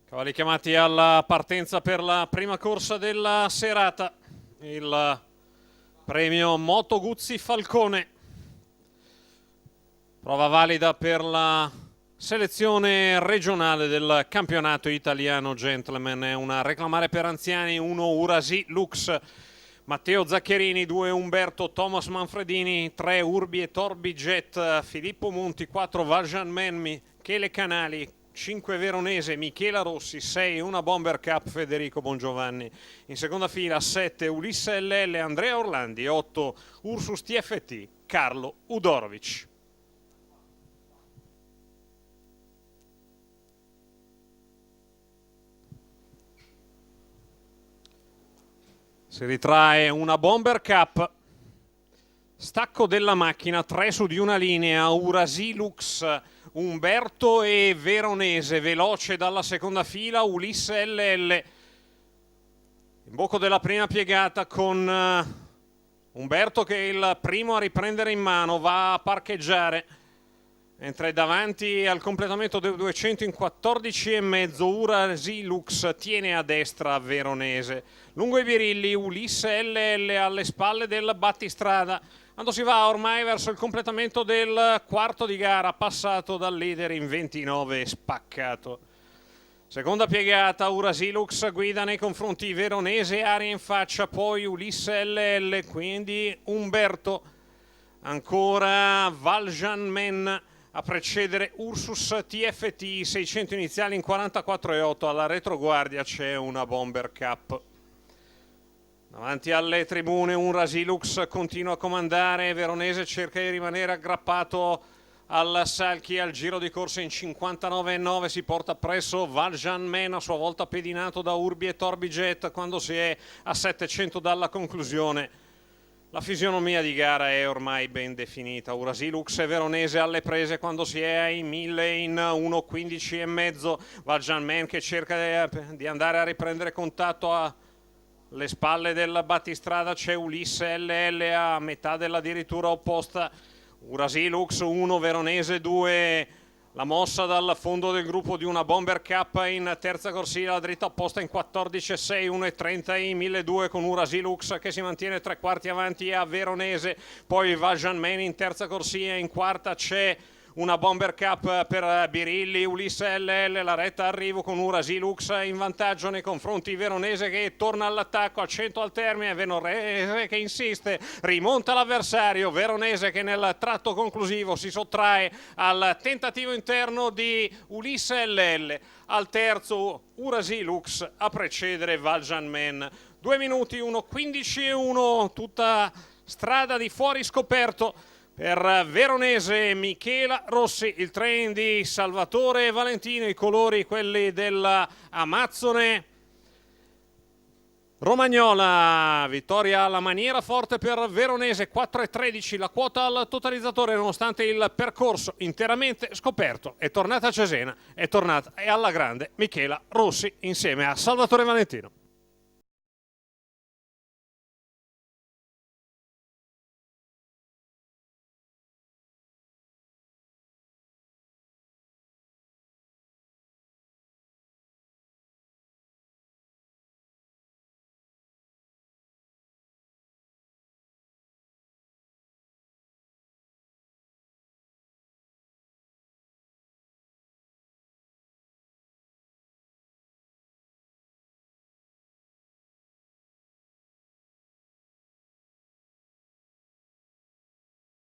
Cavalli chiamati alla partenza per la prima corsa della serata, il premio Moto Guzzi Falcone. Prova valida per la selezione regionale del campionato italiano Gentleman. È una reclamare per anziani, 1 Urasi Lux, Matteo Zaccherini, 2 Umberto Thomas Manfredini, 3 Urbi e Torbi Jet, Filippo Monti, 4 Valjean Men, Michele Canali, 5 Veronese, Michela Rossi, 6 una Bomber Cup, Federico Bongiovanni. In seconda fila 7 Ulisse LL, Andrea Orlandi, 8 Ursus TFT, Carlo Udorovic. Si ritrae una Bomber Cup, stacco della macchina, 3 su di una linea, Urasi Lux, Umberto e Veronese, veloce dalla seconda fila, Ulisse LL. In bocca della prima piegata con Umberto che è il primo a riprendere in mano, va a parcheggiare. Mentre davanti al completamento del 200 in 14,5, Urasi Lux tiene a destra Veronese. Lungo i birilli, Ulisse LL alle spalle del battistrada. Quando si va ormai verso il completamento del quarto di gara, passato dal leader in 29, spaccato. Seconda piegata, Urasi Lux guida nei confronti Veronese, aria in faccia, poi Ulisse LL, quindi Umberto. Ancora Valjean Men a precedere Ursus TFT, 600 iniziali in 44,8, alla retroguardia c'è una Bomber Cup. Davanti alle tribune un Urasi Lux continua a comandare, Veronese cerca di rimanere aggrappato al Salchi, al giro di corsa in 59,9 si porta presso Valjean Men, a sua volta pedinato da Urbi e Torbi Jet quando si è a 700 dalla conclusione. La fisionomia di gara è ormai ben definita, Urasi Lux e Veronese alle prese quando si è ai 1000 in 1,15,5, Valjean Men che cerca di andare a riprendere contatto alle spalle del battistrada, c'è Ulisse LL a metà della dirittura opposta, Urasi Lux 1, Veronese 2, la mossa dal fondo del gruppo di una Bomber Cup in terza corsia, la dritta opposta in 14,6, 1,30 in 1.200 con Urasi Lux che si mantiene 3/4 avanti a Veronese, poi Valjean Men in terza corsia, in quarta c'è una Bomber Cup per Birilli, Ulisse LL, la retta arrivo con Urasi Lux in vantaggio nei confronti Veronese che torna all'attacco a 100 al termine, Veronese che insiste, rimonta l'avversario, Veronese che nel tratto conclusivo si sottrae al tentativo interno di Ulisse LL, al terzo Urasi Lux a precedere Valjean Men. 2 minuti, 1:15,1, tutta strada di fuori scoperto per Veronese, Michela Rossi, il train di Salvatore Valentino, i colori quelli dell'Amazzone Romagnola. Vittoria alla maniera forte per Veronese, 4,13 la quota al totalizzatore nonostante il percorso interamente scoperto. È tornata a Cesena, è tornata alla grande Michela Rossi insieme a Salvatore Valentino.